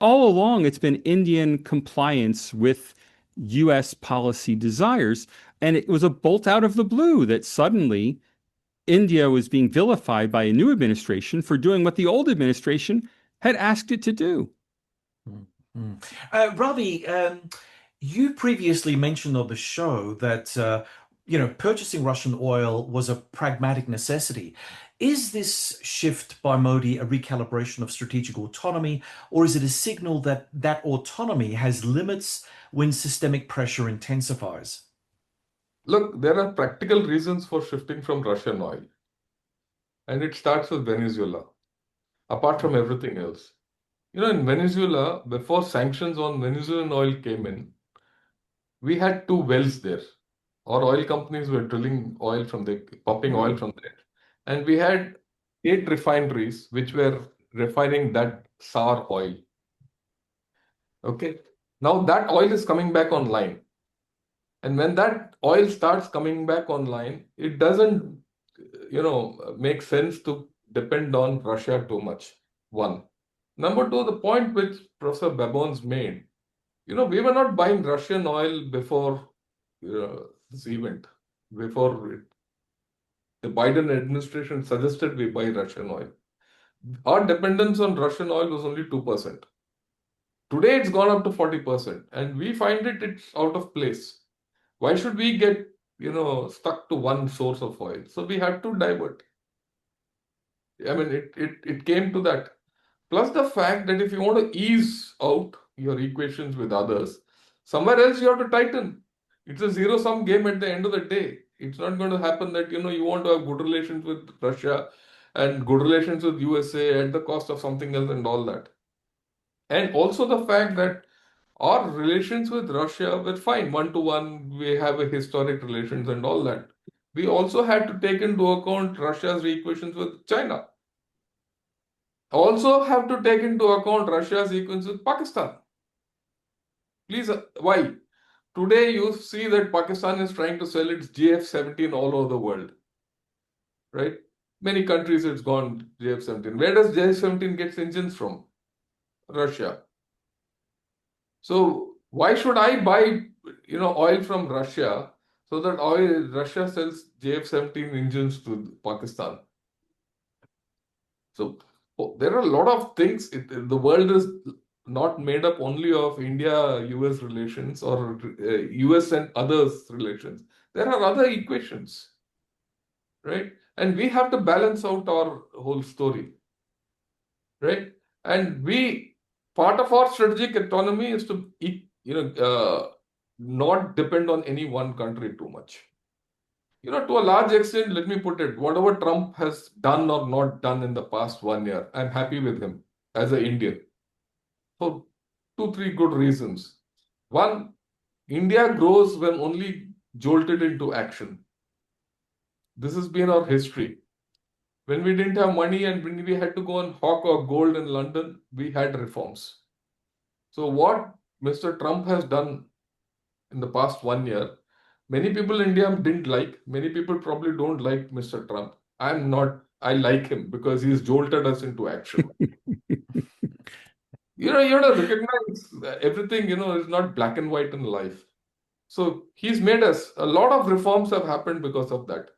all along, it's been Indian compliance with US policy desires. And it was a bolt out of the blue that suddenly India was being vilified by a new administration for doing what the old administration had asked it to do. Mm, mm. Ravi, you previously mentioned on the show that purchasing Russian oil was a pragmatic necessity. Is this shift by Modi a recalibration of strategic autonomy, or is it a signal that that autonomy has limits when systemic pressure intensifies? Look, there are practical reasons for shifting from Russian oil, and it starts with Venezuela, apart from everything else. In Venezuela, before sanctions on Venezuelan oil came in, we had two wells there. Our oil companies were drilling oil from the pumping oil from there. And we had 8 refineries which were refining that sour oil. Okay. Now that oil is coming back online. And when that oil starts coming back online, it doesn't, make sense to depend on Russia too much. One. Number two, the point which Professor Babon's made, we were not buying Russian oil before this event, before the Biden administration suggested we buy Russian oil. Our dependence on Russian oil was only 2%. Today it's gone up to 40%, and we find it's out of place. Why should we get, stuck to one source of oil? So we had to divert. I mean, it came to that. Plus the fact that if you want to ease out your equations with others, somewhere else you have to tighten. It's a zero-sum game at the end of the day. It's not going to happen that, you want to have good relations with Russia and good relations with USA at the cost of something else and all that. And also the fact that our relations with Russia were fine, one to one, we have a historic relations and all that. We also had to take into account Russia's equations with China. Also have to take into account Russia's equations with Pakistan. Please, why? Today you see that Pakistan is trying to sell its JF-17 all over the world, right? Many countries it's gone JF-17. Where does JF-17 get engines from? Russia. So why should I buy, oil from Russia so that Russia sells JF-17 engines to Pakistan? So there are a lot of things. The world is not made up only of India-US relations or US and others relations. There are other equations, right? And we have to balance out our whole story, right? And part of our strategic autonomy is to, not depend on any one country too much. To a large extent, let me put it, whatever Trump has done or not done in the past 1 year, I'm happy with him as an Indian. For two, three good reasons. One, India grows when only jolted into action. This has been our history. When we didn't have money and when we had to go and hawk our gold in London, we had reforms. So what Mr. Trump has done in the past 1 year, many people in India didn't like. Many people probably don't like Mr. Trump. I like him because he's jolted us into action. You have to recognize that everything, is not black and white in life. So he's made us, a lot of reforms have happened because of that.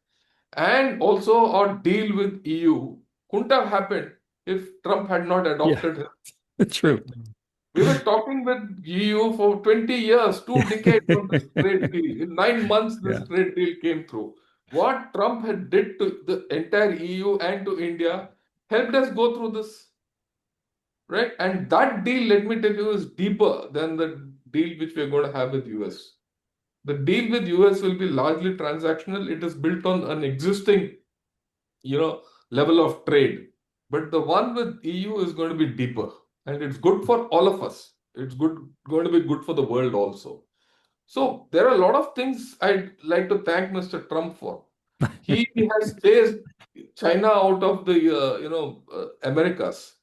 And also our deal with EU couldn't have happened if Trump had not Yeah, adopted him. true. We were talking with EU for 20 years, 2 decades on this trade deal. In 9 months, Yeah. this trade deal came through. What Trump had did to the entire EU and to India helped us go through this, right? And that deal, let me tell you, is deeper than the deal which we're going to have with US. The deal with US will be largely transactional. It is built on an existing, level of trade. But the one with EU is going to be deeper, and it's good for all of us. It's going to be good for the world also. So there are a lot of things I'd like to thank Mr. Trump for. He has chased China out of the Americas,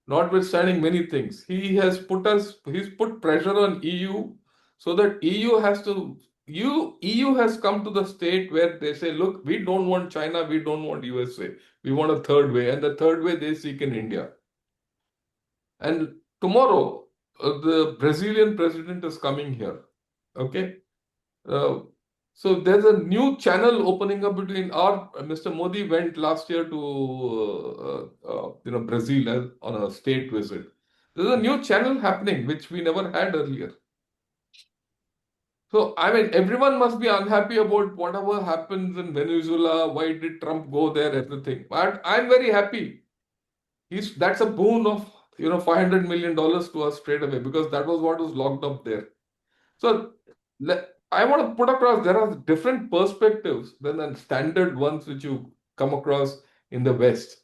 notwithstanding many things. He's put pressure on EU so that EU has come to the state where they say, look, we don't want China, we don't want USA. We want a third way, and the third way they seek in India. And tomorrow, the Brazilian president is coming here. Okay. Uh, so there's a new channel opening up between our Mr. Modi went last year to Brazil on a state visit. There's a new channel happening which we never had earlier. So I mean, everyone must be unhappy about whatever happens in Venezuela. Why did Trump go there? Everything. But I'm very happy. That's a boon of $500 million to us straight away because that was what was locked up there. So I want to put across there are different perspectives than the standard ones which you come across in the West.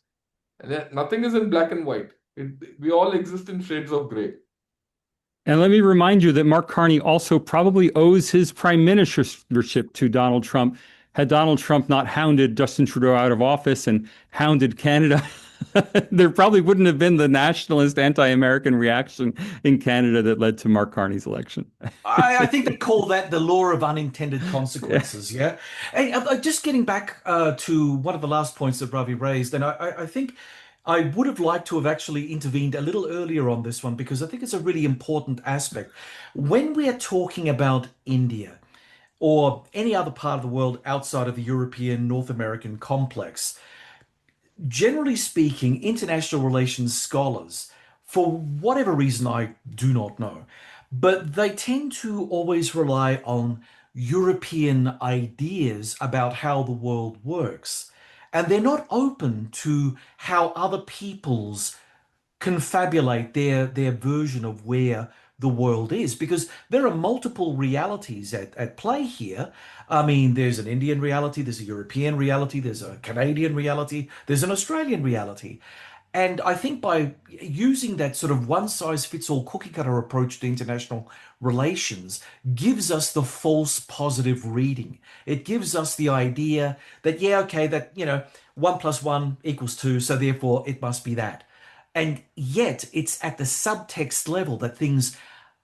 And nothing is in black and white. We all exist in shades of gray. And let me remind you that Mark Carney also probably owes his prime ministership to Donald Trump. Had Donald Trump not hounded Justin Trudeau out of office and hounded Canada, there probably wouldn't have been the nationalist anti-American reaction in Canada that led to Mark Carney's election. I think they call that the law of unintended consequences. Yeah. Hey, just getting back to one of the last points that Ravi raised, and I think I would have liked to have actually intervened a little earlier on this one because I think it's a really important aspect. When we are talking about India or any other part of the world outside of the European North American complex, generally speaking, international relations scholars, for whatever reason I do not know, but they tend to always rely on European ideas about how the world works. And they're not open to how other peoples confabulate their version of where the world is because there are multiple realities at play here. I mean, there's an Indian reality, there's a European reality, there's a Canadian reality, there's an Australian reality. And I think by using that sort of one size fits all cookie cutter approach to international relations gives us the false positive reading. It gives us the idea that, yeah, okay, that, 1 + 1 = 2, so therefore it must be that. And yet it's at the subtext level that things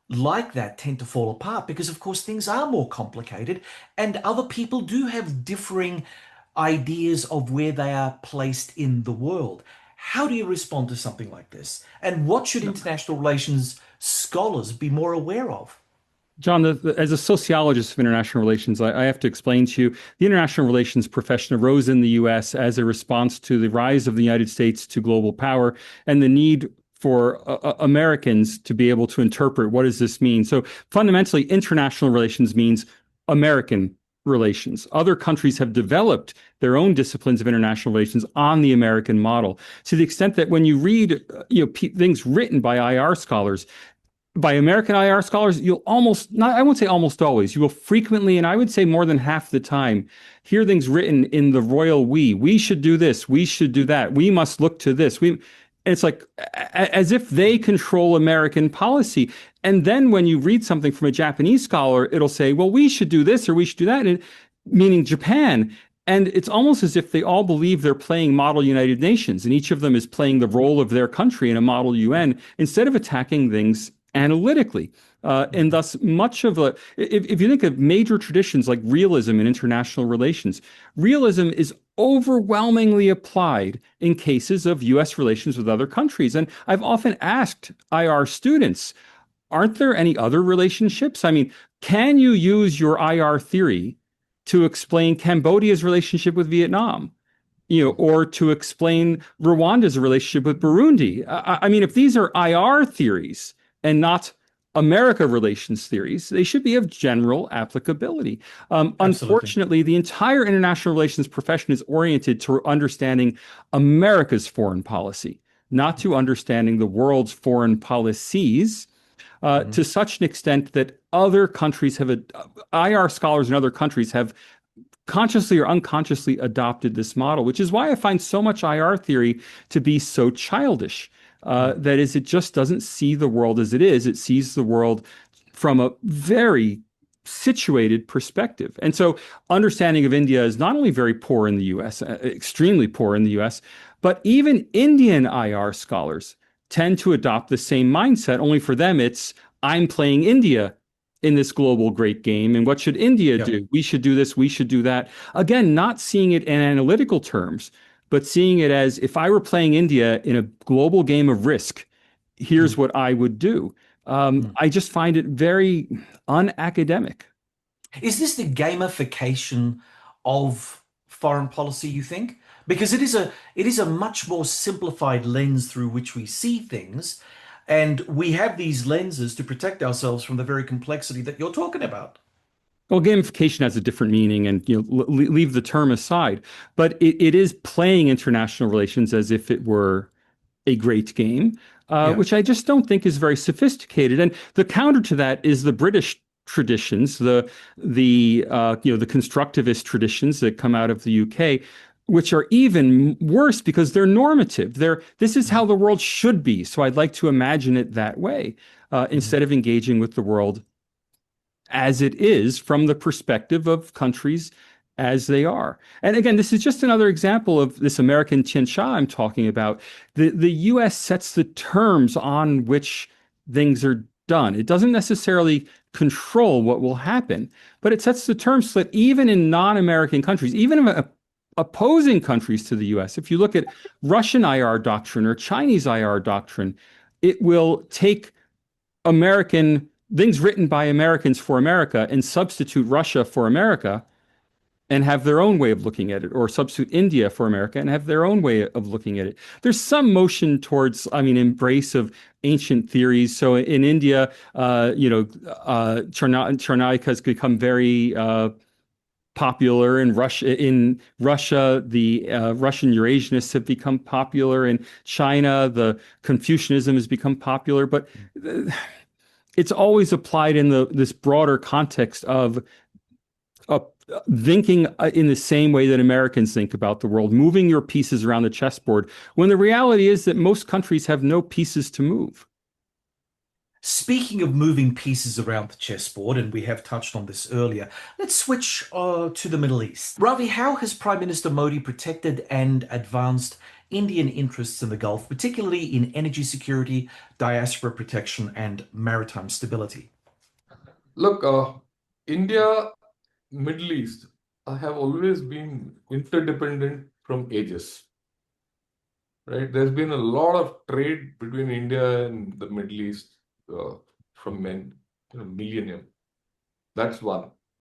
like that tend to fall apart because, of course, things are more complicated and other people do have differing ideas of where they are placed in the world. How do you respond to something like this? And what should international relations scholars be more aware of? John, as a sociologist of international relations, I have to explain to you the international relations profession arose in the U.S. as a response to the rise of the United States to global power and the need for Americans to be able to interpret what does this mean. So fundamentally, international relations means American relations. Other countries have developed their own disciplines of international relations on the American model to the extent that when you read things written by IR scholars, by American IR scholars, you'll almost, not, I won't say almost always, you will frequently, and I would say more than half the time, hear things written in the royal we. We should do this. We should do that. We must look to this. It's like as if they control American policy. And then when you read something from a Japanese scholar, it'll say, well, we should do this or we should do that, and, meaning Japan. And it's almost as if they all believe they're playing model United Nations, and each of them is playing the role of their country in a model UN instead of attacking things analytically. And thus much of if you think of major traditions like realism in international relations, realism is overwhelmingly applied in cases of US relations with other countries. And I've often asked IR students, aren't there any other relationships? I mean, can you use your IR theory to explain Cambodia's relationship with Vietnam? Or to explain Rwanda's relationship with Burundi. I mean, if these are IR theories and not America relations theories, they should be of general applicability. Unfortunately, the entire international relations profession is oriented to understanding America's foreign policy, not to understanding the world's foreign policies. To such an extent that other countries have, IR scholars in other countries have consciously or unconsciously adopted this model, which is why I find so much IR theory to be so childish. That is, it just doesn't see the world as it is. It sees the world from a very situated perspective. And so understanding of India is not only very poor in the US, extremely poor in the US, but even Indian IR scholars tend to adopt the same mindset, only for them it's, I'm playing India in this global great game. And what should India do? We should do this, we should do that. Again, not seeing it in analytical terms, but seeing it as if I were playing India in a global game of Risk, here's Mm, what I would do. mm. I just find it very unacademic. Is this the gamification of foreign policy, you think? Because it is a much more simplified lens through which we see things, and we have these lenses to protect ourselves from the very complexity that you're talking about. Well, gamification has a different meaning, and leave the term aside. But it is playing international relations as if it were a great game, Yeah. which I just don't think is very sophisticated. And the counter to that is the British traditions, the constructivist traditions that come out of the UK, which are even worse because they're normative. This is how Mm, the world should be. So I'd like to imagine it that way, mhm. instead of engaging with the world as it is from the perspective of countries as they are. And again, this is just another example of this American tianxia I'm talking about. The US sets the terms on which things are done. It doesn't necessarily control what will happen, but it sets the terms so that even in non-American countries, even in opposing countries to the US, if you look at Russian IR doctrine or Chinese IR doctrine, it will take American things written by Americans for America and substitute Russia for America and have their own way of looking at it, or substitute India for America and have their own way of looking at it. There's some motion towards, embrace of ancient theories. So in India, Charnaka has become very popular in Russia. In Russia, the Russian Eurasianists have become popular. In China, the Confucianism has become popular. But it's always applied in this broader context of uh, thinking in the same way that Americans think about the world, moving your pieces around the chessboard, when the reality is that most countries have no pieces to move. Speaking of moving pieces around the chessboard, and we have touched on this earlier, let's switch to the Middle East. Ravi, how has Prime Minister Modi protected and advanced Indian interests in the Gulf, particularly in energy security, diaspora protection, and maritime stability? Look, India, Middle East, have always been interdependent from ages, right? There's been a lot of trade between India and the Middle East from millennium. That's one.